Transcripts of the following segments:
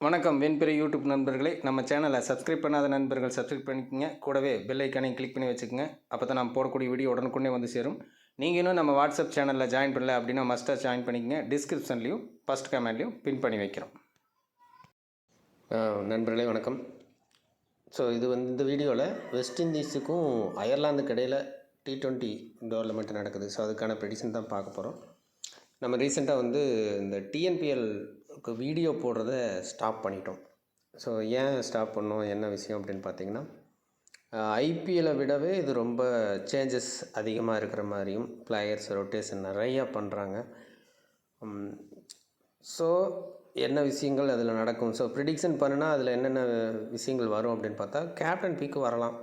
வணக்கம் வெண்பெரிய யூடியூப் நண்பர்களே, நம்ம சேனலை சப்ஸ்கிரைப் பண்ணாத நண்பர்கள் சப்ஸ்கிரைப் பண்ணிக்கங்க. கூடவே பெல் ஐக்கானையும் கிளிக் பண்ணி வச்சுக்கோங்க. அப்போ தான் நம்ம போடக்கூடிய வீடியோ உடனுக்குடனே வந்து சேரும். நீங்கள் இன்னும் நம்ம வாட்ஸ்அப் சேனலில் ஜாயின் பண்ணல அப்படின்னா மஸ்ட்டாக ஜாயின் பண்ணிக்கங்க. டிஸ்கிரிப்ஷன்லையும் ஃபஸ்ட் கமெண்ட்லையும் பின் பண்ணி வைக்கிறோம். நண்பர்களே வணக்கம். ஸோ இந்த வீடியோவில் வெஸ்ட் இண்டீஸுக்கும் அயர்லாந்துக்கு இடையில் T20 டோர்னமெண்ட் நடக்குது. ஸோ அதுக்கான ப்ரெடிக்ஷன் தான் பார்க்க போகிறோம். நம்ம ரீசெண்டாக இந்த TNPLக்கு வீடியோ போடுறத ஸ்டாப் பண்ணிட்டோம். ஸோ ஏன் ஸ்டாப் பண்ணோம், என்ன விஷயம் அப்படின்னு பார்த்தீங்கன்னா, ஐபிஎல்லை விடவே இது ரொம்ப சேஞ்சஸ் அதிகமாக இருக்கிற மாதிரியும், பிளேயர்ஸ் ரொட்டேஷன் நிறையா பண்ணுறாங்க. ஸோ என்ன விஷயங்கள் அதில் நடக்கும், ஸோ ப்ரிடிக்ஷன் பண்ணுனா அதில் என்னென்ன விஷயங்கள் வரும் அப்படின்னு பார்த்தா, கேப்டன் பிக்கு வரலாம்.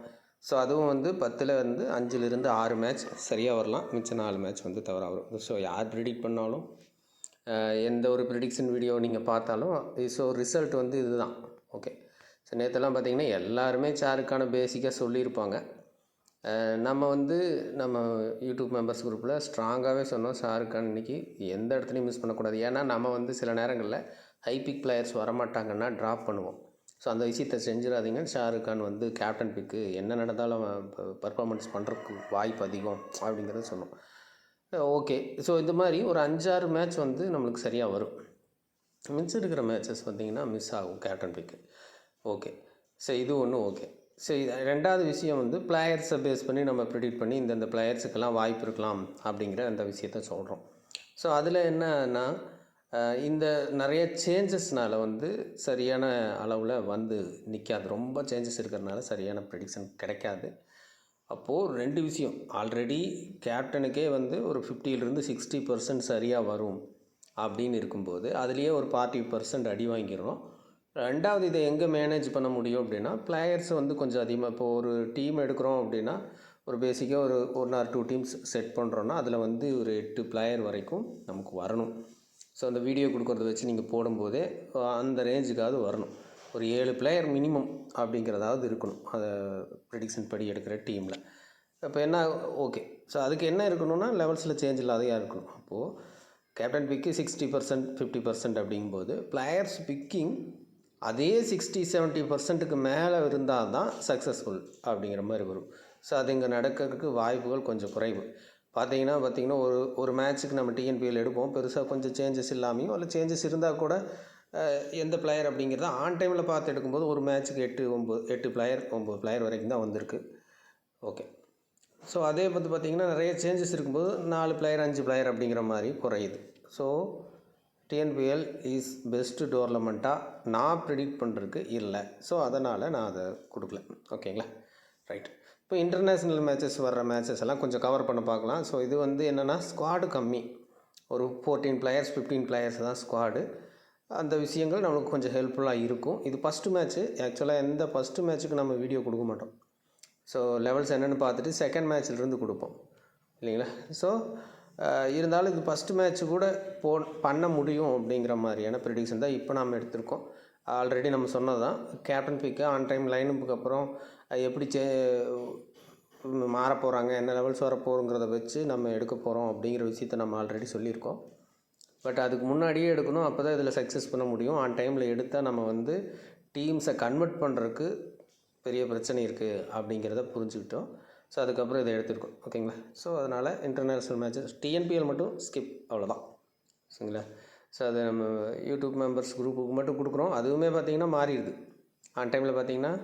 ஸோ அதுவும் 10ல் 5லிருந்து 6 மேட்ச் சரியாக வரலாம், மிச்சம் 4 மேட்ச் தவறாக வரும். ஸோ யார் ப்ரிடிக்ட் பண்ணாலும், எந்த ஒரு ப்ரிடிக்ஷன் வீடியோ நீங்கள் பார்த்தாலும், ஸோ ரிசல்ட் இதுதான். ஓகே. ஸோ நேற்றெல்லாம் பார்த்திங்கன்னா எல்லாருமே ஷாருக்கான பேசிக்காக சொல்லியிருப்பாங்க. நம்ம நம்ம யூடியூப் மெம்பர்ஸ் குரூப்பில் ஸ்ட்ராங்காகவே சொன்னோம், ஷாருக்கான் இன்றைக்கி எந்த இடத்துலையும் மிஸ் பண்ணக்கூடாது. ஏன்னா நம்ம சில நேரங்களில் ஹைபிக் பிளேயர்ஸ் வரமாட்டாங்கன்னா ட்ராப் பண்ணுவோம். ஸோ அந்த விஷயத்தை செஞ்சிடாதீங்க. ஷாருக்கான் கேப்டன் பிக்கு என்ன நடந்தாலும் பர்ஃபார்மன்ஸ் பண்ணுறதுக்கு வாய்ப்பு அதிகம் அப்படிங்கிறத சொன்னோம். ஓகே. ஸோ இந்த மாதிரி ஒரு 5-6 மேட்ச் நம்மளுக்கு சரியாக வரும். மிச்சம் இருக்கிற மேட்சஸ் பார்த்திங்கன்னா மிஸ் ஆகும் கேப்டன் பிக்கு. ஓகே. ஸோ இது ஒன்று ஓகே. ஸோ ரெண்டாவது விஷயம் பிளேயர்ஸை பேஸ் பண்ணி நம்ம ப்ரிடிக்ட் பண்ணி இந்தந்த பிளேயர்ஸுக்கெல்லாம் வாய்ப்பு இருக்கலாம் அப்படிங்கிற அந்த விஷயத்த சொல்கிறோம். ஸோ அதில் என்னன்னா, இந்த நிறைய சேஞ்சஸ்னால் சரியான அளவில் நிற்காது. ரொம்ப சேஞ்சஸ் இருக்கிறதுனால சரியான ப்ரெடிக்ஷன் கிடைக்காது. அப்போது 2 விஷயம், ஆல்ரெடி கேப்டனுக்கே ஒரு 50லிருந்து 60% சரியாக வரும் அப்படின்னு இருக்கும்போது, அதுலேயே ஒரு 40% அடி வாங்கிடுறோம். ரெண்டாவது, இதை எங்கே மேனேஜ் பண்ண முடியும் அப்படின்னா, பிளேயர்ஸ் கொஞ்சம் அதிகமாக, இப்போ ஒரு டீம் எடுக்கிறோம் அப்படின்னா, ஒரு பேசிக்காக ஒரு 1 or 2 டீம்ஸ் செட் பண்ணுறோன்னா அதில் ஒரு 8 பிளேயர் வரைக்கும் நமக்கு வரணும். ஸோ அந்த வீடியோ கொடுக்குறத வச்சு நீங்கள் போடும்போதே அந்த ரேஞ்சுக்காவது வரணும். ஒரு 7 பிளேயர் மினிமம் அப்படிங்கிறதாவது இருக்கணும் அதை ப்ரெடிக்ஷன் படி எடுக்கிற டீமில். இப்போ என்ன, ஓகே. ஸோ அதுக்கு என்ன இருக்கணும்னா, லெவல்ஸில் சேஞ்ச் இல்லாதையாக இருக்கணும். அப்போது கேப்டன் பிக்கு 60% 50% அப்படிங்கும்போது, பிளேயர்ஸ் பிக்கிங் அதே 60-70%க்கு மேலே இருந்தால் தான் சக்ஸஸ்ஃபுல் அப்படிங்கிற மாதிரி வரும். ஸோ அது இங்கே நடக்கிறதுக்கு வாய்ப்புகள் கொஞ்சம் குறைவு. பார்த்திங்கன்னா ஒரு மேட்ச்சுக்கு நம்ம டிஎன்பிஎல் எடுப்போம், பெருசாக கொஞ்சம் சேஞ்சஸ் இல்லாமையும், இல்லை சேஞ்சஸ் இருந்தால் கூட எந்த பிளேயர் அப்படிங்கிறத ஆன் டைமில் பார்த்து எடுக்கும்போது ஒரு மேட்ச்சுக்கு 8 பிளேயர் 9 பிளேயர் வரைக்கும் தான் வந்திருக்கு. ஓகே. ஸோ அதே பார்த்திங்கன்னா நிறைய சேஞ்சஸ் இருக்கும்போது 4 பிளேயர் 5 பிளேயர் அப்படிங்கிற மாதிரி குறையுது. ஸோ டிஎன்பிஎல் இஸ் பெஸ்ட்டு டோர்னமெண்ட்டாக நான் ப்ரிடிக்ட் பண்ணுறதுக்கு இல்லை. ஸோ அதனால் நான் அதை கொடுக்கல. ஓகேங்களா, ரைட். இப்போ இன்டர்நேஷ்னல் மேட்சஸ் வர்ற மேட்சஸ் எல்லாம் கொஞ்சம் கவர் பண்ண பார்க்கலாம். ஸோ இது என்னென்னா, ஸ்குவாடு கம்மி, ஒரு 14 பிளேயர்ஸ் 15 பிளேயர்ஸ் தான் ஸ்குவாடு. அந்த விஷயங்கள் நம்மளுக்கு கொஞ்சம் ஹெல்ப்ஃபுல்லாக இருக்கும். இது ஃபஸ்ட்டு மேட்ச்சு. ஆக்சுவலாக எந்த ஃபஸ்ட்டு மேட்ச்சுக்கு நம்ம வீடியோ கொடுக்க மாட்டோம். ஸோ லெவல்ஸ் என்னென்னு பார்த்துட்டு செகண்ட் மேட்ச்சிலிருந்து கொடுப்போம், இல்லைங்களா. ஸோ இருந்தாலும் இது ஃபஸ்ட்டு மேட்ச்சு கூட பண்ண முடியும் அப்படிங்கிற மாதிரியான ப்ரெடிக்ஷன் தான் இப்போ நம்ம எடுத்திருக்கோம். ஆல்ரெடி நம்ம சொன்னது தான், கேப்டன் பிக்கு ஆன் டைம் லைனப்புக்கு அப்புறம் எப்படி மாற போகிறாங்க, என்ன லெவல்ஸ் வரப்போகிறோங்கிறத வச்சு நம்ம எடுக்க போகிறோம் அப்படிங்கிற விஷயத்த நம்ம ஆல்ரெடி சொல்லியிருக்கோம். பட் அதுக்கு முன்னாடியே எடுக்கணும், அப்போ தான் இதில் சக்ஸஸ் பண்ண முடியும். ஆன் டைமில் எடுத்தால் நம்ம டீம்ஸை கன்வெர்ட் பண்ணுறதுக்கு பெரிய பிரச்சனை இருக்குது அப்படிங்கிறத புரிஞ்சுக்கிட்டோம். ஸோ அதுக்கப்புறம் இதை எடுத்துருக்கோம். ஓகேங்களா. ஸோ அதனால் இன்டர்நேஷ்னல் மேட்சஸ் டிஎன்பிஎல் மட்டும் ஸ்கிப், அவ்வளோதான். சரிங்களா. ஸோ அதை நம்ம யூடியூப் மெம்பர்ஸ் குரூப்புக்கு மட்டும் கொடுக்குறோம். அதுவுமே பார்த்திங்கன்னா மாறிடுது. ஆன் டைமில் பார்த்திங்கன்னா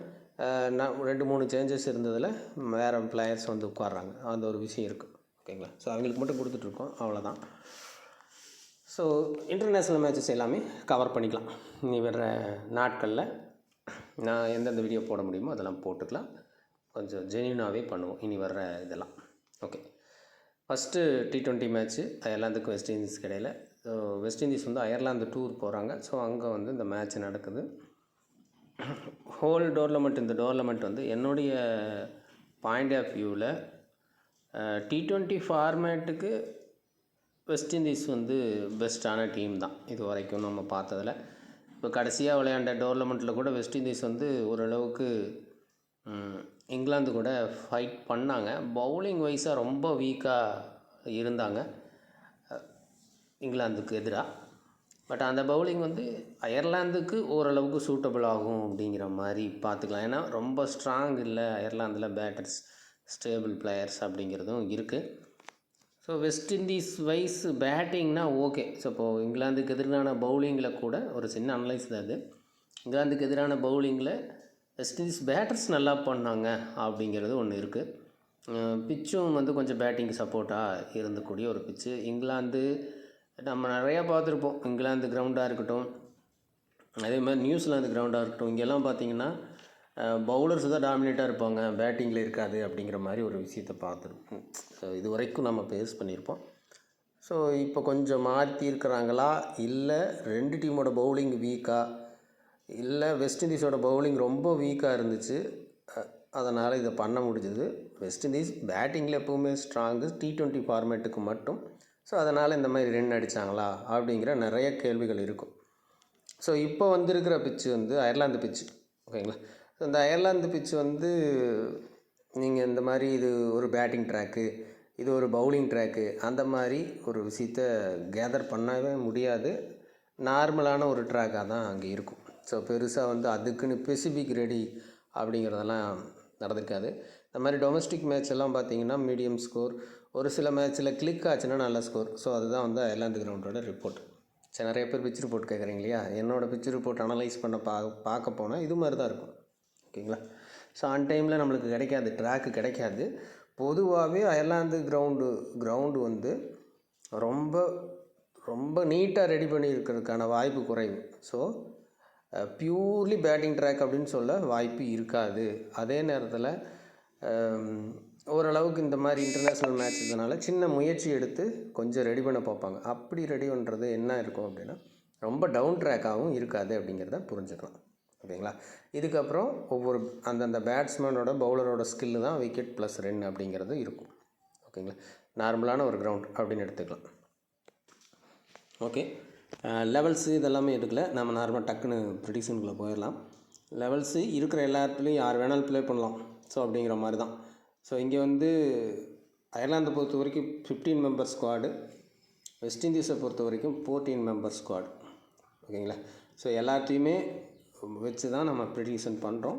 நான் 2-3 சேஞ்சஸ் இருந்ததில் வேறு பிளேயர்ஸ் உட்கார்றாங்க, அந்த ஒரு விஷயம் இருக்குது. ஓகேங்களா. ஸோ அவங்களுக்கு மட்டும் கொடுத்துட்ருக்கோம், அவ்வளோதான். ஸோ இன்டர்நேஷ்னல் மேட்சஸ் எல்லாமே கவர் பண்ணிக்கலாம். இனி வர்ற நாட்களில் நான் எந்தெந்த வீடியோ போட முடியுமோ அதெல்லாம் போட்டுக்கலாம். கொஞ்சம் ஜென்யூனாகவே பண்ணுவோம் இனி வர்ற இதெல்லாம். ஓகே. ஃபஸ்ட்டு T20 மேட்ச்சு அயர்லாந்துக்கு வெஸ்ட் இண்டீஸ்க்கு இடையில். So West Indies Ireland tour போகிறாங்க. ஸோ அங்கே இந்த மேட்ச் நடக்குது. ஹோல் டோர்னமெண்ட், இந்த டோர்னமெண்ட் என்னுடைய பாயிண்ட் ஆஃப் வியூவில் T20 ஃபார்மேட்டுக்கு வெஸ்ட் இண்டீஸ் பெஸ்ட்டான டீம் தான் இது வரைக்கும் நம்ம பார்த்ததில். இப்போ கடைசியாக விளையாண்ட டோர்னமெண்ட்டில் கூட வெஸ்ட் இண்டீஸ் ஓரளவுக்கு இங்கிலாந்து கூட ஃபைட் பண்ணாங்க. பவுலிங் வைஸாக ரொம்ப வீக்காக இருந்தாங்க இங்கிலாந்துக்கு எதிராக. பட் அந்த பவுலிங் வந்து அயர்லாந்துக்கு ஓரளவுக்கு சூட்டபிள் ஆகும் அப்படிங்கிற மாதிரி பார்த்துக்கலாம். ஏன்னா ரொம்ப ஸ்ட்ராங் இல்லை அயர்லாந்தில் பேட்டர்ஸ், ஸ்டேபிள் பிளேயர்ஸ் அப்படிங்கிறதும் இருக்குது. ஸோ வெஸ்ட் இண்டீஸ் வைஸ் பேட்டிங்னா ஓகே. ஸோ இப்போது இங்கிலாந்துக்கு எதிரான பவுலிங்கில் கூட ஒரு சின்ன அனலைஸ் தான் அது. இங்கிலாந்துக்கு எதிரான பவுலிங்கில் வெஸ்ட் இண்டீஸ் பேட்டர்ஸ் நல்லா பண்ணாங்க அப்படிங்கிறது ஒன்று இருக்குது. பிச்சும் வந்து கொஞ்சம் பேட்டிங் சப்போர்ட்டாக இருந்தக்கூடிய ஒரு பிச்சு. இங்கிலாந்து நம்ம நிறையா பார்த்துருப்போம். இங்கிலாந்து கிரவுண்டாக இருக்கட்டும், அதே மாதிரி நியூசிலாந்து கிரவுண்டாக இருக்கட்டும், இங்கெல்லாம் பார்த்திங்கன்னா பவுலர்ஸ் தான் டாமினேட்டாக இருப்பாங்க, பேட்டிங்கில் இருக்காது அப்படிங்கிற மாதிரி ஒரு விஷயத்தை பார்த்துருப்போம். ஸோ இது வரைக்கும் நம்ம பேஸ் பண்ணியிருப்போம். ஸோ இப்போ கொஞ்சம் மாற்றிருக்கிறாங்களா, இல்லை ரெண்டு டீமோட பவுலிங் வீக்காக, இல்லை வெஸ்ட் இண்டீஸோட பவுலிங் ரொம்ப வீக்காக இருந்துச்சு, அதனால் இதை பண்ண முடிஞ்சது. வெஸ்ட் இண்டீஸ் பேட்டிங்கில் எப்போவுமே ஸ்ட்ராங்கு, T20 ஃபார்மேட்டுக்கு மட்டும். ஸோ அதனால் இந்த மாதிரி ரன் அடித்தாங்களா அப்படிங்கிற நிறைய கேள்விகள் இருக்கும். ஸோ இப்போ வந்திருக்கிற பிச்சு வந்து அயர்லாந்து பிச்சு, ஓகேங்களா. ஸோ இந்த அயர்லாந்து பிச்சு வந்து நீங்கள் இந்த மாதிரி இது ஒரு பேட்டிங் ட்ராக்கு, இது ஒரு பவுலிங் ட்ராக்கு, அந்த மாதிரி ஒரு விஷயத்த கேதர் பண்ணவே முடியாது. நார்மலான ஒரு ட்ராக்காக தான் அங்கே இருக்கும். ஸோ பெருசாக வந்து அதுக்குன்னு ஸ்பெசிஃபிக் ரெடி அப்படிங்கிறதெல்லாம் நடந்திருக்காது. இந்த மாதிரி டொமஸ்டிக் மேட்ச் எல்லாம் பார்த்திங்கன்னா மீடியம் ஸ்கோர், ஒரு சில மேட்ச்சில் கிளிக் ஆச்சுன்னா நல்ல ஸ்கோர். ஸோ அதுதான் வந்து அயர்லாந்து கிரவுண்டோட ரிப்போர்ட். சரி, நிறைய பேர் பிச் ரிப்போர்ட் கேட்குறீங்க இல்லையா? என்னோடய பிச் ரிப்போர்ட் அனலைஸ் பண்ண பார்க்க போனால் இது மாதிரி தான் இருக்கும், ஓகேங்களா. ஸோ ஆன் டைமில் நம்மளுக்கு கிடைக்காது, ட்ராக்கு கிடைக்காது. பொதுவாகவே அயர்லாந்து கிரவுண்டு வந்து ரொம்ப ரொம்ப நீட்டாக ரெடி பண்ணியிருக்கிறதுக்கான வாய்ப்பு குறைவு. ஸோ பியூர்லி பேட்டிங் ட்ராக் அப்படின்னு சொல்ல வாய்ப்பு இருக்காது. அதே நேரத்தில் ஓரளவுக்கு இந்த மாதிரி இன்டர்நேஷ்னல் மேட்ச் இதனால் சின்ன முயற்சி எடுத்து கொஞ்சம் ரெடி பண்ண பார்ப்பாங்க. அப்படி ரெடி பண்ணுறது என்ன இருக்கும் அப்படின்னா ரொம்ப டவுன் ட்ராக்காகவும் இருக்காது அப்படிங்கிறத புரிஞ்சுக்கலாம், ஓகேங்களா. இதுக்கப்புறம் ஒவ்வொரு அந்தந்த பேட்ஸ்மேனோட பவுலரோட ஸ்கில்லு தான் விக்கெட் ப்ளஸ் ரன் அப்படிங்கிறது இருக்கும், ஓகேங்களா. நார்மலான ஒரு கிரவுண்ட் அப்படின்னு எடுத்துக்கலாம். ஓகே, லெவல்ஸு இதெல்லாமே எடுக்கல, நம்ம நார்மலாக டக்குன்னு ப்ரிடிக்ஷனுக்குள்ளே போயிடலாம். லெவல்ஸு இருக்கிற எல்லா இடத்துலையும் யார் வேணாலும் ப்ளே பண்ணலாம். ஸோ அப்படிங்கிற மாதிரி தான். ஸோ இங்கே வந்து அயர்லாந்தை பொறுத்த வரைக்கும் 15 மெம்பர் ஸ்குவாடு, வெஸ்ட் இண்டீஸை பொறுத்த வரைக்கும் 14 மெம்பர் ஸ்குவாடு, ஓகேங்களா. ஸோ எல்லாத்தையுமே வச்சு தான் நம்ம ப்ரிடிக்ஷன் பண்ணுறோம்.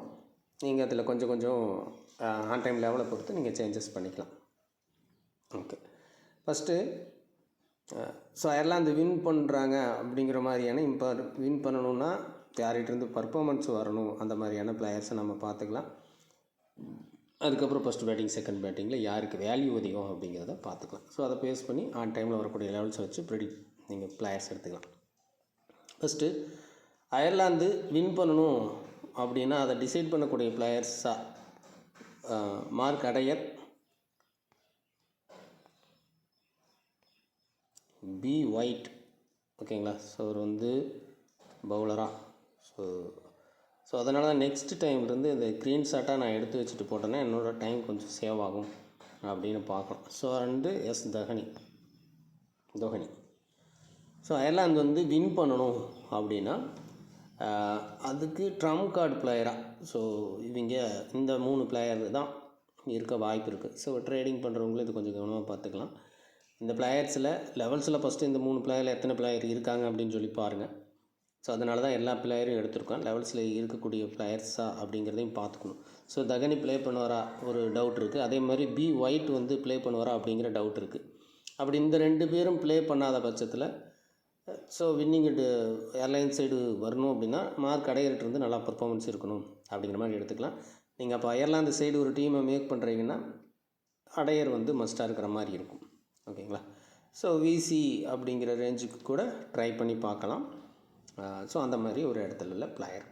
நீங்கள் அதில் கொஞ்சம் கொஞ்சம் ஆன் டைம் லெவலை பொறுத்து நீங்கள் சேஞ்சஸ் பண்ணிக்கலாம். Okay, first so Ireland win பண்ணுறாங்க அப்படிங்கிற மாதிரியான வின் பண்ணணுன்னா யார்கிட்டேருந்து பர்ஃபார்மன்ஸ் வரணும், அந்த மாதிரியான பிளேயர்ஸை நம்ம பார்த்துக்கலாம். அதுக்கப்புறம் ஃபஸ்ட் பேட்டிங், செகண்ட் பேட்டிங்கில் யாருக்கு வேல்யூ அதிகம் அப்படிங்கிறத பார்த்துக்கலாம். ஸோ அதை பேஸ் பண்ணி ஆன் டைமில் வரக்கூடிய லெவல்ஸை வச்சு நீங்கள் பிளேயர்ஸ் எடுத்துக்கலாம். ஃபஸ்ட்டு அயர்லாந்து வின் பண்ணணும் அப்படின்னா அதை டிசைட் பண்ணக்கூடிய பிளேயர்ஸாக மார்க் அடையர், பி ஒயிட், ஓகேங்களா. ஸோ அவர் வந்து பவுலராக. ஸோ அதனால தான் நெக்ஸ்ட் டைம்லேருந்து இந்த க்ரீன் ஷாட்டாக நான் எடுத்து வச்சுட்டு போட்டேன்னா என்னோடய டைம் கொஞ்சம் சேவ் ஆகும் அப்படின்னு பார்க்கலாம். So and S Dhoni. So Ireland வந்து வின் பண்ணணும் அப்படின்னா அதுக்கு ட்ரம்ப் கார்டு பிளேயராக ஸோ இவங்க இந்த 3 பிளேயர் தான் இருக்க வாய்ப்பு இருக்குது. ஸோ ட்ரேடிங் பண்ணுறவங்களும் இது கொஞ்சம் கவனமாக பார்த்துக்கலாம். இந்த பிளேயர்ஸில் லெவல்ஸில் ஃபஸ்ட்டு இந்த 3 பிளேயரில் எத்தனை பிளேயர் இருக்காங்க அப்படின்னு சொல்லி பாருங்கள். ஸோ அதனால தான் எல்லா பிளேயரும் எடுத்திருக்கோம். லெவல்ஸில் இருக்கக்கூடிய பிளேயர்ஸா அப்படிங்கிறதையும் பார்த்துக்கணும். ஸோ தகனி ப்ளே பண்ணுவாரா ஒரு டவுட் இருக்குது. அதே மாதிரி பி ஒயிட் வந்து ப்ளே பண்ணுவாரா அப்படிங்கிற டவுட் இருக்குது. அப்படி இந்த 2 பேரும் ப்ளே பண்ணாத பட்சத்தில் ஸோ வின்னிங் ஏர்லைன்ஸ் சைடு வரணும் அப்படின்னா மார்க் அடையர்கிட்டருந்து நல்லா பர்ஃபார்மன்ஸ் இருக்கணும் அப்படிங்கிற மாதிரி எடுத்துக்கலாம். நீங்கள் அப்போ அயர்லாந்து சைடு ஒரு டீமை மேக் பண்ணுறீங்கன்னா அடையர் வந்து மஸ்ட்டாக இருக்கிற மாதிரி இருக்கும், ஓகேங்களா. ஸோ விசி அப்படிங்கிற ரேஞ்சுக்கு கூட ட்ரை பண்ணி பார்க்கலாம். ஸோ அந்த மாதிரி ஒரு இடத்துல உள்ள பிளேயர்.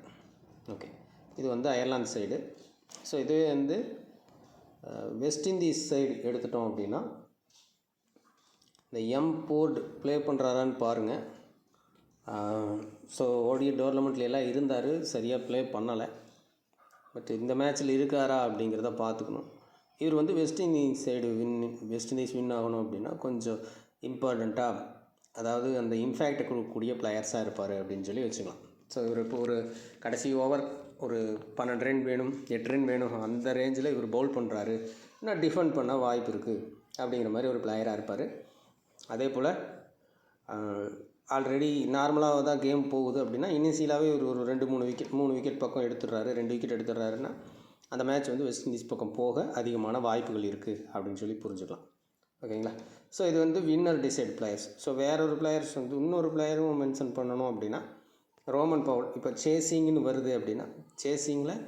ஓகே, இது வந்து அயர்லாந்து சைடு. ஸோ இதுவே வந்து வெஸ்ட் இண்டீஸ் சைடு எடுத்துட்டோம் அப்படின்னா இந்த போர்டு ப்ளே பண்ணுறாரான்னு பாருங்கள். ஸோ ஓடிய டோர்னமெண்ட்ல எல்லாம் இருந்தார், சரியாக ப்ளே பண்ணலை. பட் இந்த மேட்ச்சில் இருக்காரா அப்படிங்கிறத பார்த்துக்கணும். இவர் வந்து வெஸ்ட் இண்டீஸ் வின் ஆகணும் அப்படின்னா கொஞ்சம் இம்பார்ட்டண்ட்டாக, அதாவது அந்த இம்பேக்ட் கொடுக்கக்கூடிய பிளேயர்ஸாக இருப்பார் அப்படின்னு சொல்லி வச்சுக்கலாம். ஸோ இவர் இப்போ ஒரு கடைசி ஓவர் ஒரு 12 ரன் வேணும், 8 ரன் வேணும், அந்த ரேஞ்சில் இவர் பவுல் பண்ணுறாரு, இன்னும் டிஃபெண்ட் பண்ண வாய்ப்பு இருக்குது அப்படிங்கிற மாதிரி ஒரு பிளேயராக இருப்பார். அதே போல் ஆல்ரெடி நார்மலாக தான் கேம் போகுது அப்படின்னா இனிஷியலாகவே ஒரு 3 விக்கெட் பக்கம் எடுத்துடுறாரு, 2 விக்கெட் எடுத்துடுறாருன்னா அந்த மேட்ச் வந்து வெஸ்ட் இண்டீஸ் பக்கம் போக அதிகமான வாய்ப்புகள் இருக்குது அப்படின்னு சொல்லி புரிஞ்சுக்கலாம். ஓகேங்களா? ஸோ இது வந்து வின்னர் டிசைட் பிளேயர்ஸ். ஸோ வேறொரு பிளேயர்ஸ் வந்து இன்னொரு பிளேயரும் மென்ஷன் பண்ணணும் அப்படின்னா ரோமன் பவுல். இப்போ சேசிங்னு வருது அப்படின்னா சேசிங்கில்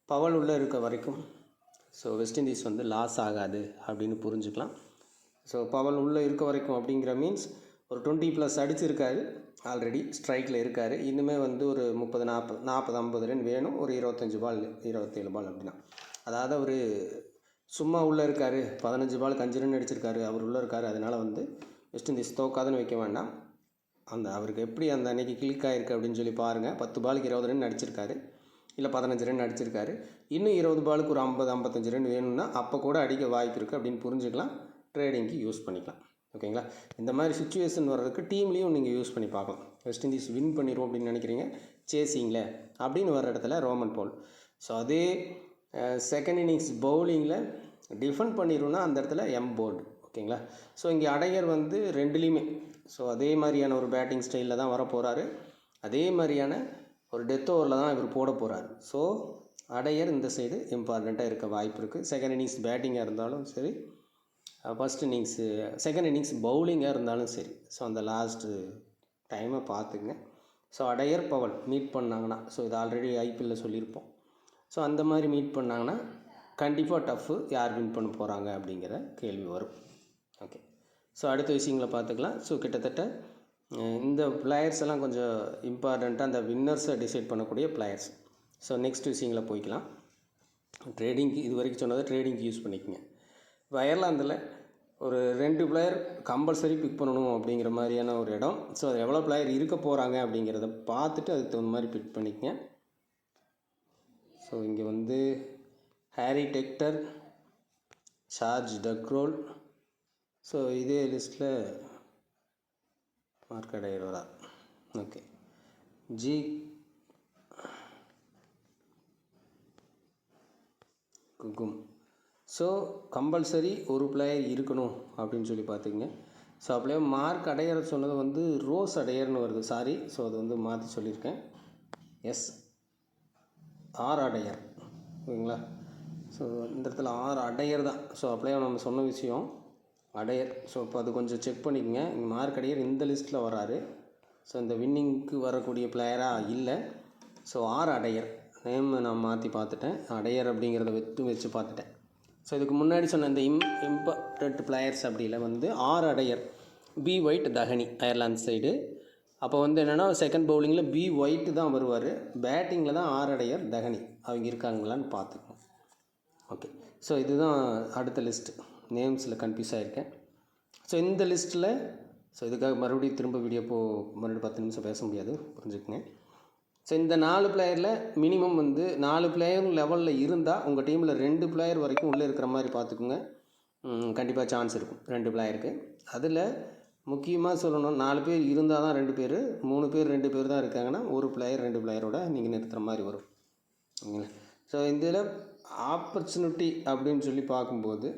பவல் உள்ளே இருக்க வரைக்கும் ஸோ வெஸ்ட் இண்டீஸ் வந்து லாஸ் ஆகாது அப்படின்னு புரிஞ்சுக்கலாம். ஸோ பவல் உள்ளே இருக்க வரைக்கும் அப்படிங்கிற மீன்ஸ் ஒரு 20+ அடிச்சிருக்காரு, ஆல்ரெடி ஸ்ட்ரைக்கில் இருக்கார். இன்னுமே வந்து ஒரு 30, 40, 50 ரன் வேணும். ஒரு 25 பால் 27 பால் அப்படின்னா, அதாவது அவர் சும்மா உள்ளே இருக்கார், 15 பாலுக்கு 5 ரன் அடிச்சிருக்காரு, அவர் உள்ளே இருக்கார். அதனால் வந்து வெஸ்ட் இண்டீஸ் தோக்காதுன்னு வைக்க வேண்டாம். அவருக்கு எப்படி அந்த அன்றைக்கி கிளிக் ஆகிருக்கு அப்படின்னு சொல்லி பாருங்கள். 10 பாலுக்கு 20 ரன் அடிச்சிருக்காரு, இல்லை 15 ரன் அடிச்சிருக்காரு. இன்னும் 20 பாலுக்கு ஒரு 50-55 ரன் வேணும்னா அப்போ கூட அடிக்க வாய்ப்பு இருக்குது அப்படின்னு புரிஞ்சுக்கலாம். ட்ரேடிங்க்கு யூஸ் பண்ணிக்கலாம். ஓகேங்களா? இந்த மாதிரி சுச்சுவேஷன் வர்றதுக்கு டீம்லேயும் நீங்கள் யூஸ் பண்ணி பார்க்கலாம். வெஸ்ட் இண்டீஸ் வின் பண்ணிடுவோம் அப்படின்னு நினைக்கிறீங்க சேசிங்கில் அப்படின்னு வர இடத்துல ரோமன் பவுல். ஸோ அதே செகண்ட் இன்னிங்ஸ் பவுலிங்கில் டிஃபெண்ட் பண்ணிடுவோன்னா அந்த இடத்துல போர்டு. ஓகேங்களா? ஸோ இங்கே அடையர் வந்து ரெண்டுலேயுமே ஸோ அதே மாதிரியான ஒரு பேட்டிங் ஸ்டைலில் தான் வர போகிறாரு. அதே மாதிரியான ஒரு டெத் ஓவரில் தான் இவர் போட போகிறாரு. ஸோ அடையர் இந்த சைடு இம்பார்ட்டண்ட்டாக இருக்க வாய்ப்பு இருக்குது. செகண்ட் இன்னிங்ஸ் பேட்டிங்காக இருந்தாலும் சரி, ஃபஸ்ட் இன்னிங்ஸு செகண்ட் இன்னிங்ஸ் பவுலிங்காக இருந்தாலும் சரி. ஸோ அந்த லாஸ்ட்டு டைமை பார்த்துங்க. ஸோ அடையர் பவல் மீட் பண்ணாங்கன்னா, ஸோ இது ஆல்ரெடி ஐபிஎல்லில் சொல்லியிருப்போம். ஸோ அந்த மாதிரி மீட் பண்ணாங்கன்னா கண்டிப்பாக டஃப்பு யார் வின் பண்ண போகிறாங்க அப்படிங்கிற கேள்வி வரும். ஓகே, ஸோ அடுத்த விஷயங்களை பார்த்துக்கலாம். ஸோ கிட்டத்தட்ட இந்த பிளேயர்ஸ் எல்லாம் கொஞ்சம் இம்பார்ட்டண்ட்டாக அந்த வின்னர்ஸை டிசைட் பண்ணக்கூடிய பிளேயர்ஸ். ஸோ நெக்ஸ்ட் விஷயங்களை போய்க்கலாம். ட்ரேடிங்க்கு இது வரைக்கும் சொன்னதை ட்ரேடிங்க்கு யூஸ் பண்ணிக்கோங்க. இப்போ அயர்லாந்தில் ஒரு 2 பிளேயர் கம்பல்சரி பிக் பண்ணணும் அப்படிங்கிற மாதிரியான ஒரு இடம். ஸோ அது எவ்வளோ பிளேயர் இருக்க போகிறாங்க அப்படிங்கிறத பார்த்துட்டு அதுக்கு தகுந்த மாதிரி பிக் பண்ணிக்கங்க. ஸோ இங்கே வந்து Harry Tector, George Dockrell. So இதே லிஸ்ட்டில் மார்க் அடையர் வரா. ஓகே, ஜி குகும். ஸோ கம்பல்சரி ஒரு பிளேயர் இருக்கணும் அப்படின்னு சொல்லி பார்த்துக்குங்க. ஸோ அப்படியே மார்க் அடையர் சொன்னது வந்து ரோஸ் அடையர்னு வருது, சாரி. ஸோ அது வந்து மாற்றி சொல்லியிருக்கேன். ஆர் அடையர். ஓகேங்களா? ஸோ இந்த இடத்துல ஆர் அடையர் தான். ஸோ அப்படியே நம்ம சொன்ன விஷயம் அடையர். ஸோ இப்போ அது கொஞ்சம் செக் பண்ணிக்கோங்க. இங்கே மார்க் அடையர் இந்த லிஸ்ட்டில் வராரு. ஸோ இந்த வின்னிங்க்கு வரக்கூடிய பிளேயராக இல்லை. ஸோ ஆர் அடையர் நேம் நான் மாற்றி பார்த்துட்டேன். அடையர் அப்படிங்கிறத வச்சு பார்த்துட்டேன். ஸோ இதுக்கு முன்னாடி சொன்ன இந்த இம்பார்ட்டண்ட் பிளேயர்ஸ் அப்படியில் வந்து ஆர் அடையர், பி ஒயிட் தஹனி அயர்லாந்து சைடு. அப்போ வந்து என்னென்னா செகண்ட் பவுலிங்கில் பி ஒயிட் தான் வருவார், பேட்டிங்கில் தான் ஆர் அடையர் தஹனி அவங்க இருக்காங்களான்னு பார்த்துக்கணும். ஓகே, ஸோ இதுதான் அடுத்த லிஸ்ட்டு. நேம்ஸில் கன்ஃபியூஸ் ஆகிருக்கேன். ஸோ இந்த லிஸ்ட்டில் ஸோ இதுக்காக மறுபடியும் திரும்ப மறுபடியும் 10 நிமிஷம் பேச முடியாது, புரிஞ்சுக்குங்க. ஸோ இந்த 4 பிளேயரில் மினிமம் வந்து 4 பிளேயர் லெவலில் இருந்தால் உங்கள் டீமில் 2 பிளேயர் வரைக்கும் உள்ளே இருக்கிற மாதிரி பார்த்துக்குங்க. கண்டிப்பாக சான்ஸ் இருக்கும் 2 பிளேயருக்கு. அதில் முக்கியமாக சொல்லணும், 4 பேர் இருந்தால் தான் 2 பேர், 3 பேர் 2 பேர் தான் இருக்காங்கன்னா ஒரு பிளேயர் 2 பிளேயரோட நீங்கள் நிறுத்துகிற மாதிரி வரும். ஓகேங்களா? ஸோ இதில் ஆப்பர்ச்சுனிட்டி அப்படின்னு சொல்லி பார்க்கும்போது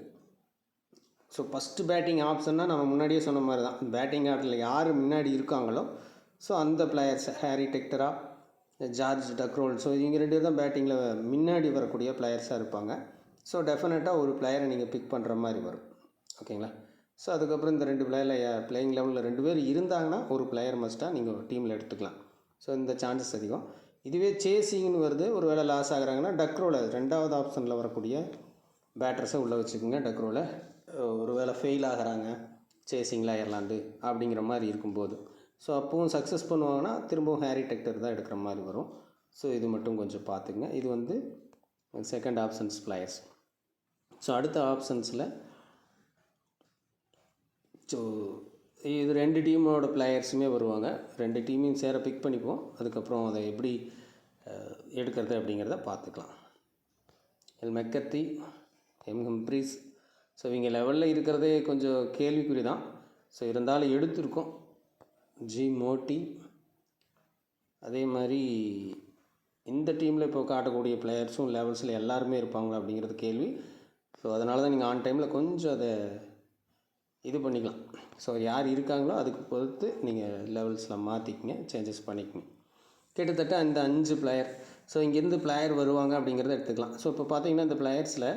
ஸோ ஃபஸ்ட்டு பேட்டிங் ஆப்ஷன்னா நம்ம முன்னாடியே சொன்ன மாதிரி தான். பேட்டிங் ஆர்டரில் யார் முன்னாடி இருக்காங்களோ ஸோ அந்த பிளேயர்ஸ் ஹாரி டெக்டரா, ஜார்ஜ் டக்ரோல். ஸோ இவங்க 2 பேர் தான் பேட்டிங்கில் முன்னாடி வரக்கூடிய பிளேயர்ஸாக இருப்பாங்க. ஸோ டெஃபினட்டாக ஒரு பிளேயரை நீங்கள் பிக் பண்ணுற மாதிரி வரும். ஓகேங்களா? ஸோ அதுக்கப்புறம் இந்த 2 பிளேயரில் பிளேயிங் லெவலில் 2 பேர் இருந்தாங்கன்னா ஒரு பிளேயர் மஸ்ட்டாக நீங்கள் ஒரு டீமில் எடுத்துக்கலாம். ஸோ இந்த சான்சஸ் அதிகம். இதுவே சேசிங்னு வருது, ஒரு வேளை லாஸ் ஆகுறாங்கன்னா டக்ரோலை 2வது ஆப்ஷனில் வரக்கூடிய பேட்டர்ஸை உள்ளே வச்சுக்கோங்க. டக்ரோலை ஒரு வேளை ஃபெயில் ஆகிறாங்க சேசிங்கில் அயர்லாந்து அப்படிங்கிற மாதிரி இருக்கும்போது, ஸோ அப்பவும் சக்ஸஸ் பண்ணுவாங்கன்னா திரும்பவும் ஹாரி டெக்டர் தான் எடுக்கிற மாதிரி வரும். ஸோ இது மட்டும் கொஞ்சம் பார்த்துங்க. இது வந்து செகண்ட் ஆப்ஷன்ஸ் பிளேயர்ஸ். ஸோ அடுத்த ஆப்ஷன்ஸில் ஸோ இது 2 டீமோட பிளேயர்ஸுமே வருவாங்க. 2 டீமையும் சேர பிக் பண்ணிப்போம். அதுக்கப்புறம் அதை எப்படி எடுக்கிறது அப்படிங்கிறத பார்த்துக்கலாம். McCarthy, Humphreys. ஸோ இவங்க லெவலில் இருக்கிறதே கொஞ்சம் கேள்விக்குறி தான். ஸோ இருந்தாலும் எடுத்திருக்கோம். ஜி மோட்டி. அதே மாதிரி இந்த டீமில் இப்போ காட்டக்கூடிய பிளேயர்ஸும் லெவல்ஸில் எல்லாருமே இருப்பாங்களா அப்படிங்கிறது கேள்வி. ஸோ அதனால தான் நீங்கள் ஆன் டைமில் கொஞ்சம் அதை இது பண்ணிக்கலாம். ஸோ யார் இருக்காங்களோ அதுக்கு பொறுத்து நீங்கள் லெவல்ஸில் மாற்றிக்கிங்க, சேஞ்சஸ் பண்ணிக்கங்க. கிட்டத்தட்ட அந்த 5 பிளேயர். ஸோ இங்கேருந்து பிளேயர் வருவாங்க அப்படிங்கிறத எடுத்துக்கலாம். ஸோ இப்போ பார்த்தீங்கன்னா இந்த பிளேயர்ஸில்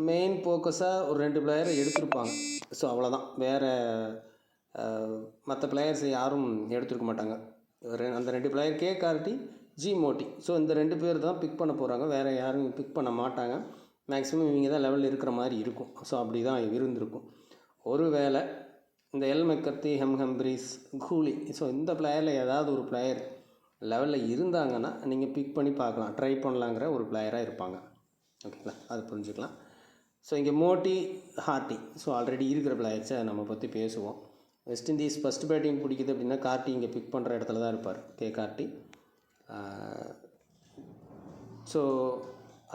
மெயின் ஃபோக்கஸாக ஒரு 2 பிளேயரை எடுத்திருப்பாங்க. ஸோ அவ்வளோதான். வேறு மற்ற பிளேயர்ஸ் யாரும் எடுத்துருக்க மாட்டாங்க. அந்த 2 பிளேயர் கேகார்டி, ஜி மோட்டி. ஸோ இந்த 2 பேர் தான் பிக் பண்ண போகிறாங்க. வேறு யாரும் பிக் பண்ண மாட்டாங்க. மேக்ஸிமம் இவங்க தான் லெவலில் இருக்கிற மாதிரி இருக்கும். ஸோ அப்படி தான் இருந்திருக்கும். ஒரு வேளை இந்த எல் மெக்கர்த்தி, ஹம்ப்ரீஸ், கூலி, ஸோ இந்த பிளேயரில் ஏதாவது ஒரு பிளேயர் லெவலில் இருந்தாங்கன்னா நீங்கள் பிக் பண்ணி பார்க்கலாம், ட்ரை பண்ணலாங்கிற ஒரு பிளேயராக இருப்பாங்க. ஓகேங்களா, அது புரிஞ்சுக்கலாம். ஸோ இங்கே மோட்டி, ஹார்டி, ஸோ ஆல்ரெடி இருக்கிற பிளேயர்ஸை நம்ம பற்றி பேசுவோம். வெஸ்ட் இண்டீஸ் ஃபஸ்ட் பேட்டிங் பிடிக்குது அப்படின்னா கார்டி இங்கே பிக் பண்ணுற இடத்துல தான் இருப்பார், கார்டி. ஸோ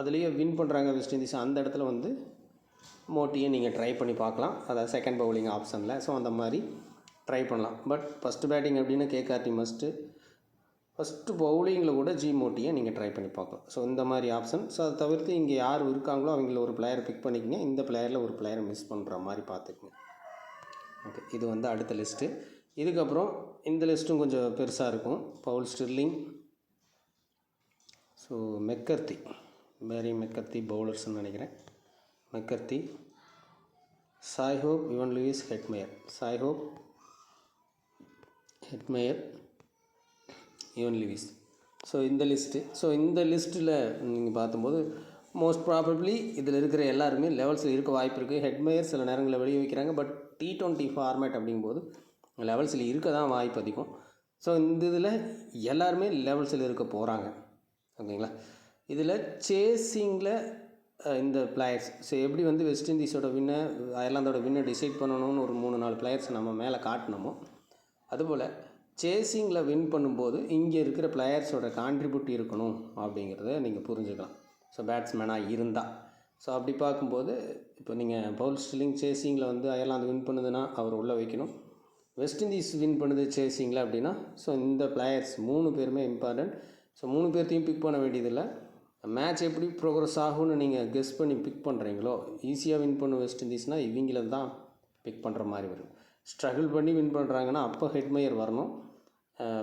அதுலேயே வின் பண்ணுறாங்க வெஸ்ட் இண்டீஸ். அந்த இடத்துல வந்து மோட்டியை நீங்கள் ட்ரை பண்ணி பார்க்கலாம், அதாவது செகண்ட் பவுலிங் ஆப்ஷனில். ஸோ அந்த மாதிரி ட்ரை பண்ணலாம். பட் ஃபஸ்ட்டு பேட்டிங் அப்படின்னா கார்டி மஸ்ட்டு. ஃபஸ்ட்டு பவுலிங்கில் கூட ஜி மோட்டியை நீங்கள் ட்ரை பண்ணி பார்க்கலாம். ஸோ இந்த மாதிரி ஆப்ஷன். ஸோ அதை தவிர்த்து இங்கே யார் இருக்காங்களோ அவங்கள ஒரு பிளேயரை பிக் பண்ணிக்கங்க. இந்த பிளேயரில் ஒரு பிளேயரை மிஸ் பண்ணுற மாதிரி பார்த்துக்குங்க. ஓகே, இது வந்து அடுத்த லிஸ்ட்டு. இதுக்கப்புறம் இந்த லிஸ்ட்டும் கொஞ்சம் பெருசாக இருக்கும். Paul Stirling, so McCarthy, Barry McCarthy பவுலர்ஸ்ன்னு நினைக்கிறேன். McCarthy, Shai Hope, Evin Lewis, Hetmyer. Shai Hope, Hetmyer, Evin Lewis. So இந்த லிஸ்ட்டு. ஸோ இந்த லிஸ்ட்டில் நீங்கள் பார்க்கும்போது மோஸ்ட் ப்ராபப்ளி இதில் இருக்கிற எல்லாருமே லெவல்ஸில் இருக்க வாய்ப்பு இருக்குது. ஹெட்மேயர் சில நேரங்களில் வெளியே வைக்கிறாங்க. பட் T20 ஃபார்மேட் அப்படிங்கும்போது லெவல்ஸில் இருக்க தான் வாய்ப்பு அதிகம். ஸோ இந்த இதில் எல்லாருமே லெவல்ஸில் இருக்க போகிறாங்க. ஓகேங்களா, இதில் சேசிங்கில் இந்த பிளேயர்ஸ். ஸோ எப்படி வந்து வெஸ்ட் இண்டீஸோட வின்னை, அயர்லாந்தோட வின்னை டிசைட் பண்ணணும்னு ஒரு 3-4 பிளேயர்ஸ் நம்ம மேலே காட்டினோமோ, அதுபோல் சேசிங்கில் வின் பண்ணும்போது இங்கே இருக்கிற பிளேயர்ஸோட கான்ட்ரிபியூட் இருக்கணும் அப்படிங்கிறத நீங்கள் புரிஞ்சுக்கலாம். ஸோ பேட்ஸ்மேனாக இருந்தால். ஸோ அப்படி பார்க்கும்போது இப்போ நீங்கள் பவுல் ஸ்டில்லிங் சேசிங்கில் வந்து அயர்லாந்து வின் பண்ணுதுன்னா அவர் உள்ளே வைக்கணும். வெஸ்ட் இண்டீஸ் வின் பண்ணுது சேசிங்கில் அப்படின்னா ஸோ இந்த பிளேயர்ஸ் 3 பேருமே இம்பார்ட்டண்ட். ஸோ 3 பேர்த்தையும் பிக் பண்ண வேண்டியதில்லை. மேட்ச் எப்படி ப்ரோக்ரஸ் ஆகும்னு நீங்கள் கெஸ் பண்ணி பிக் பண்ணுறீங்களோ, ஈஸியாக வின் பண்ணும் வெஸ்ட் இண்டீஸ்னால் இவங்கள தான் பிக் பண்ணுற மாதிரி வரும். ஸ்ட்ரகிள் பண்ணி வின் பண்ணுறாங்கன்னா அப்போ ஹெட்மேயர் வரணும்.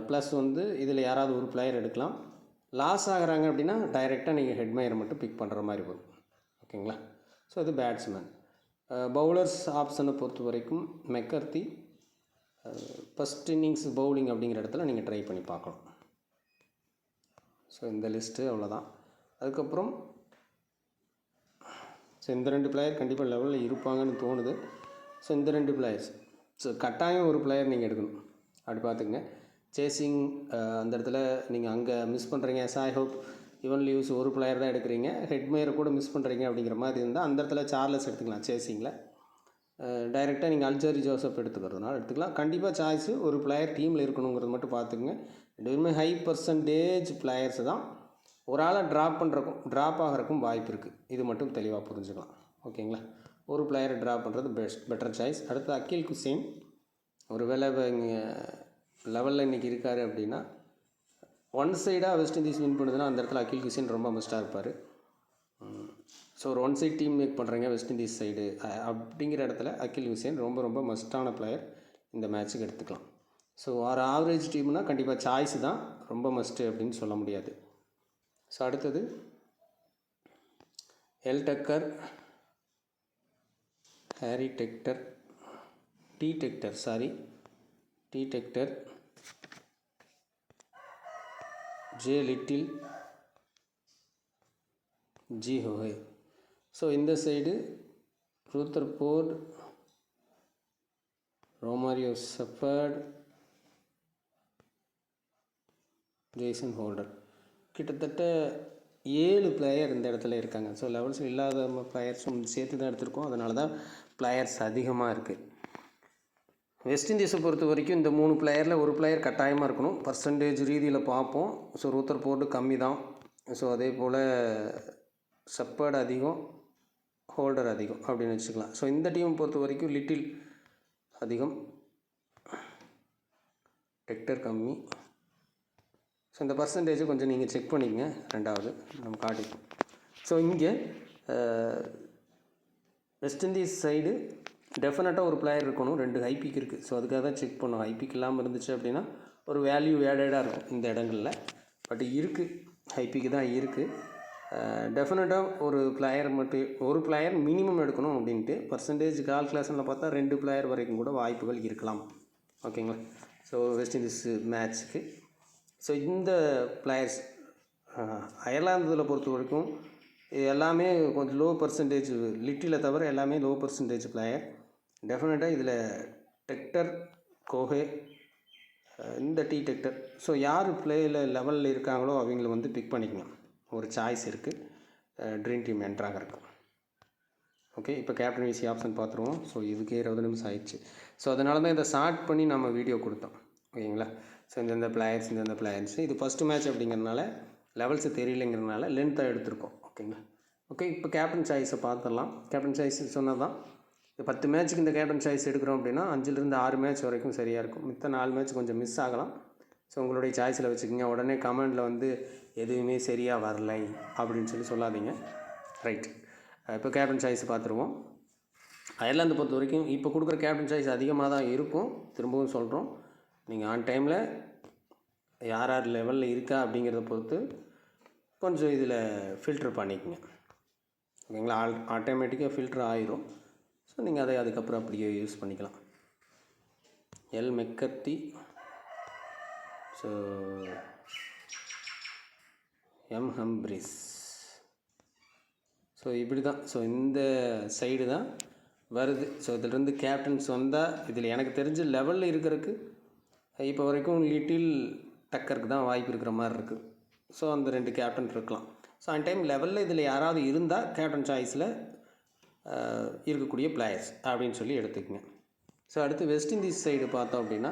ப்ளஸ் வந்து இதில் யாராவது ஒரு பிளேயர் எடுக்கலாம். லாஸ் ஆகிறாங்க அப்படின்னா டைரெக்டாக நீங்கள் ஹெட்மேயரை மட்டும் பிக் பண்ணுற மாதிரி வரும். ஓகேங்களா, ஸோ இது பேட்ஸ்மேன். பவுலர்ஸ் ஆப்ஷனை பொறுத்த வரைக்கும் மெக்கர்த்தி ஃபஸ்ட் இன்னிங்ஸ் பவுலிங் அப்படிங்கிற இடத்துல நீங்கள் ட்ரை பண்ணி பார்க்கலாம். ஸோ இந்த லிஸ்ட்டு அவ்வளோதான். அதுக்கப்புறம் ஸோ இந்த 2 பிளேயர் கண்டிப்பாக லெவலில் இருப்பாங்கன்னு தோணுது. ஸோ இந்த 2 பிளேயர்ஸ் ஸோ கட்டாயம் ஒரு பிளேயர் நீங்கள் எடுக்கணும். அப்படி பார்த்துக்குங்க. சேசிங் அந்த இடத்துல நீங்கள் அங்கே மிஸ் பண்ணுறீங்க, சாய்ஹோப், யுவன் லூயிஸ் ஒரு பிளேயர் தான் எடுக்கிறீங்க, ஹெட்மேயரை கூட மிஸ் பண்ணுறீங்க அப்படிங்கிற மாதிரி இருந்தால் அந்த இடத்துல சார்லஸ் எடுத்துக்கலாம். சேசிங்கில் டைரெக்டாக நீங்கள் அல்ஜரி ஜோசப் எடுத்துக்கிறதுனால எடுத்துக்கலாம். கண்டிப்பாக சாய்ஸு ஒரு பிளேயர் டீமில் இருக்கணுங்கிறது மட்டும் பார்த்துக்குங்க. ரெண்டுமே ஹை பர்சன்டேஜ் பிளேயர்ஸ் தான். ஒரு ஆளை ட்ராப் ஆகிறக்கும் வாய்ப்பு இருக்குது. இது மட்டும் தெளிவாக புரிஞ்சுக்கலாம். ஓகேங்களா, ஒரு பிளேயரை ட்ராப் பண்ணுறது பெட்டர் சாய்ஸ். அடுத்து அகில் குசேன். ஒரு வேளை இங்கே லெவலில் இன்றைக்கி இருக்கார் அப்படின்னா ஒன் சைடாக வெஸ்ட் இண்டீஸ் வின் பண்ணுதுன்னா அந்த இடத்துல அகில் குசேன் ரொம்ப மஸ்ட்டாக இருப்பார். ஸோ ஒரு ஒன் சைட் டீம் மேக் பண்ணுறீங்க வெஸ்ட் இண்டீஸ் சைடு அப்படிங்கிற இடத்துல அகில் குசேன் ரொம்ப மஸ்ட்டான பிளேயர் இந்த மேட்ச்சுக்கு எடுத்துக்கலாம். ஸோ ஒரு ஆவரேஜ் டீம்னால் கண்டிப்பாக சாய்ஸ் தான், ரொம்ப மஸ்ட்டு அப்படின்னு சொல்ல முடியாது. ஸோ அடுத்தது L Tucker, Harry Tector, T Tector, J Little, G Hoey. So இந்த side Rutherford, Romario Shepherd, Jason Holder. கிட்டத்தட்ட 7 பிளேயர் இந்த இடத்துல இருக்காங்க. ஸோ லெவல்ஸ் இல்லாத பிளேயர்ஸும் சேர்த்து தான் எடுத்திருக்கோம். அதனால தான் பிளேயர்ஸ் அதிகமாக இருக்குது. வெஸ்ட் இண்டீஸை பொறுத்த வரைக்கும் இந்த 3 பிளேயரில் ஒரு பிளேயர் கட்டாயமாக இருக்கணும். பர்சன்டேஜ் ரீதியில் பார்ப்போம். ஸோ ரூத்தர்ஃபோர்டு கம்மி தான். ஸோ அதே போல் செப்பர்ட் அதிகம், ஹோல்டர் அதிகம் அப்படின்னு வச்சுக்கலாம். ஸோ இந்த டீமை பொறுத்த வரைக்கும் லிட்டில் அதிகம், டெக்டர் கம்மி. ஸோ இந்த பர்சன்டேஜை கொஞ்சம் நீங்கள் செக் பண்ணிக்கங்க. ரெண்டாவது நம்ம காட்டிப்போம். ஸோ இங்கே வெஸ்ட் இண்டீஸ் சைடு டெஃபினட்டாக ஒரு பிளேயர் இருக்கணும். 2 ஹை பீக் இருக்குது. ஸோ அதுக்காக தான் செக் பண்ணோம். ஹை பீக் இல்லாமல் இருந்துச்சு அப்படின்னா ஒரு வேல்யூ ஆடடாக இருக்கும் இந்த இடங்களில். பட் இருக்குது, ஹை பீக்கு தான் இருக்குது. டெஃபினட்டாக ஒரு பிளேயர் மினிமம் எடுக்கணும் அப்படின்ட்டு பர்சன்டேஜ் கால்குலேஷனில் பார்த்தா 2 பிளேயர் வரைக்கும் கூட வாய்ப்புகள் இருக்கலாம். ஓகேங்களா? ஸோ வெஸ்ட் இண்டீஸ் மேட்ச்சுக்கு ஸோ இந்த பிளேயர்ஸ் அயர்லாந்தில் பொறுத்த வரைக்கும் எல்லாமே கொஞ்சம் லோ பர்சன்டேஜ், லிட்டில் தவிர எல்லாமே லோ பர்சன்டேஜ் பிளேயர். டெஃபினட்டாக இதில் டெக்டர், கோஹே, இந்த டெக்டர், ஸோ யார் பிளேயில் லெவலில் இருக்காங்களோ அவங்கள வந்து பிக் பண்ணிக்கணும். ஒரு சாய்ஸ் இருக்குது ட்ரீம் டீம் என்ட்ராக இருக்கும். ஓகே, இப்போ கேப்டன் விசி ஆப்ஷன் பார்த்துருவோம். ஸோ இதுக்கே 20 நிமிஷம் ஆயிடுச்சு. ஸோ அதனால தான் இதை ஷார்ட் பண்ணி நம்ம வீடியோ கொடுத்தோம். ஓகேங்களா? ஸோ இந்தந்த பிளேயர்ஸ் இது ஃபஸ்ட்டு மேட்ச் அப்படிங்கிறனால லெவல்ஸு தெரியலைங்கிறனால லென்த்தாக எடுத்திருக்கோம். ஓகேங்களா? ஓகே, இப்போ கேப்டன் சாய்ஸை பார்த்துடலாம். கேப்டன் சாய்ஸ் சொன்னால் தான் 10 மேட்ச்சுக்கு இந்த கேப்டன் சாய்ஸ் எடுக்கிறோம் அப்படின்னா 5லேருந்து 6 மேட்ச் வரைக்கும் சரியாக இருக்கும். மித்த 4 மேட்ச் கொஞ்சம் மிஸ் ஆகலாம். ஸோ உங்களுடைய சாய்ஸில் வச்சுக்கோங்க. உடனே கமெண்டில் வந்து எதுவுமே சரியாக வரலை அப்படின்னு சொல்லாதீங்க. ரைட், இப்போ கேப்டன் சாய்ஸ் பார்த்துருவோம். அயர்லாந்து பொறுத்த வரைக்கும் இப்போ கொடுக்குற கேப்டன் சாய்ஸ் அதிகமாக தான் இருக்கும். திரும்பவும் சொல்கிறோம், நீங்கள் ஆன் டைமில் யார் லெவலில் இருக்கா அப்படிங்கிறத பொறுத்து கொஞ்சம் இதில் ஃபில்ட்ரு பண்ணிக்கோங்க. ஓகேங்களா? ஆட்டோமேட்டிக்காக ஃபில்ட்ரு ஆயிரும். ஸோ நீங்கள் அதை அதுக்கப்புறம் அப்படியே யூஸ் பண்ணிக்கலாம். L McCarthy, so M Humphreys, so இப்படி தான். ஸோ இந்த சைடு தான் வருது. ஸோ இதிலிருந்து கேப்டன்ஸ் வந்தால் இதில் எனக்கு தெரிஞ்ச லெவலில் இருக்கிறதுக்கு இப்போ வரைக்கும் லிட்டில் டக்கருக்கு தான் வாய்ப்பு இருக்கிற மாதிரி இருக்குது. ஸோ அந்த 2 கேப்டன் இருக்கலாம். ஸோ அன் டைம் லெவலில் இதில் யாராவது இருந்தால் கேப்டன் சாய்ஸில் இருக்கக்கூடிய பிளேயர்ஸ் அப்படின்னு சொல்லி எடுத்துக்கங்க. ஸோ அடுத்து வெஸ்ட் இண்டீஸ் சைடு பார்த்தோம் அப்படின்னா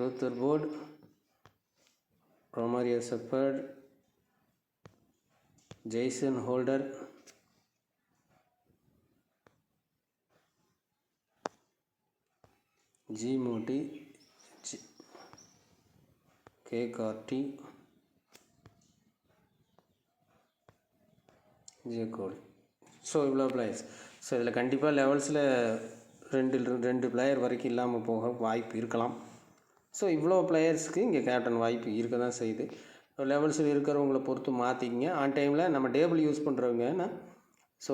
Rutherford, Romario Shepherd, Jason Holder, G Motie, K Carty, J Coley. So இவ்வளோ பிளேயர்ஸ். ஸோ இதில் கண்டிப்பாக லெவல்ஸில் 2 பிளேயர் வரைக்கும் இல்லாமல் போக வாய்ப்பு இருக்கலாம். ஸோ இவ்வளோ பிளேயர்ஸுக்கு இங்கே கேப்டன் வாய்ப்பு இருக்க தான் செய்யுது. லெவல்ஸில் இருக்கிறவங்கள பொறுத்து மாற்றிக்கிங்க. ஆன் டைமில் நம்ம டேபிள் யூஸ் பண்ணுறவங்கன்னா ஸோ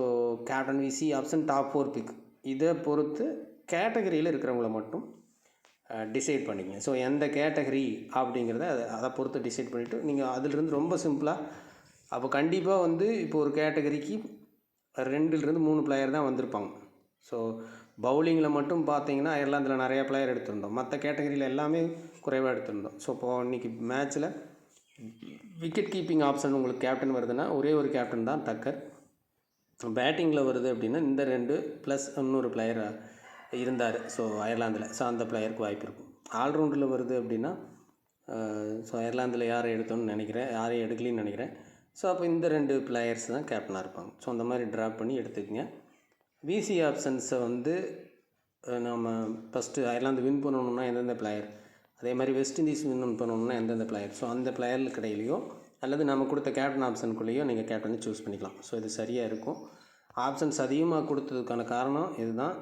கேப்டன் விசி ஆப்ஷன் டாப் 4 பிக் இதை பொறுத்து கேட்டகரியில் இருக்கிறவங்கள மட்டும் டிசைட் பண்ணிங்க. ஸோ எந்த கேட்டகரி அப்படிங்கிறத அதை பொறுத்து டிசைட் பண்ணிவிட்டு நீங்கள் அதிலிருந்து ரொம்ப சிம்பிளாக அப்போ கண்டிப்பாக வந்து இப்போ ஒரு கேட்டகரிக்கு 2லேருந்து 3 பிளேயர் தான் வந்திருப்பாங்க. ஸோ பவுலிங்கில் மட்டும் பார்த்தீங்கன்னா அயர்லாந்தில் நிறையா பிளேயர் எடுத்திருந்தோம். மற்ற கேட்டகரியில் எல்லாமே குறைவாக எடுத்திருந்தோம். ஸோ இப்போது இன்றைக்கி மேட்ச்சில் விக்கெட் கீப்பிங் ஆப்ஷன் உங்களுக்கு கேப்டன் வருதுன்னா ஒரே ஒரு கேப்டன் தான் டக்கர். பேட்டிங்கில் வருது அப்படின்னா இந்த 2 ப்ளஸ் இன்னொரு பிளேயர் இருந்தார் ஸோ அயர்லாந்தில். ஸோ அந்த பிளேயருக்கு வாய்ப்பு இருக்கும். ஆல்ரவுண்டில் வருது அப்படின்னா ஸோ அயர்லாந்தில் யாரை எடுத்தோன்னு நினைக்கிறேன், யாரையும் எடுக்கலின்னு நினைக்கிறேன். ஸோ அப்போ இந்த 2 பிளேயர்ஸ் தான் கேப்டனாக இருப்பாங்க. ஸோ அந்த மாதிரி ட்ராப் பண்ணி எடுத்துக்கங்க. விசி ஆப்ஷன்ஸை வந்து நம்ம ஃபஸ்ட்டு அயர்லாந்து வின் பண்ணணுன்னா எந்தெந்த பிளேயர், அதே மாதிரி வெஸ்ட் இண்டீஸ் வின் பண்ணணுன்னா எந்தெந்த பிளேயர், ஸோ அந்த பிளேயருக்கு இடையிலையோ அல்லது நம்ம கொடுத்த கேப்டன் ஆப்ஷனுக்குள்ளேயோ நீங்கள் கேப்டனை சூஸ் பண்ணிக்கலாம். ஸோ இது சரியாக இருக்கும். ஆப்ஷன்ஸ் அதிகமாக கொடுத்ததுக்கான காரணம் இதுதான்.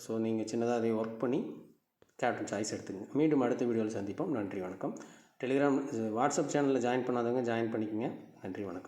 ஸோ நீங்கள் சின்னதாக அதை ஒர்க் பண்ணி கேப்டன் சாய்ஸ் எடுத்துக்கங்க. மீண்டும் அடுத்த வீடியோவில் சந்திப்போம். நன்றி, வணக்கம். டெலிகிராம் வாட்ஸ்அப் சேனலில் ஜாயின் பண்ணாதவங்க ஜாயின் பண்ணிக்கோங்க. நன்றி, வணக்கம்.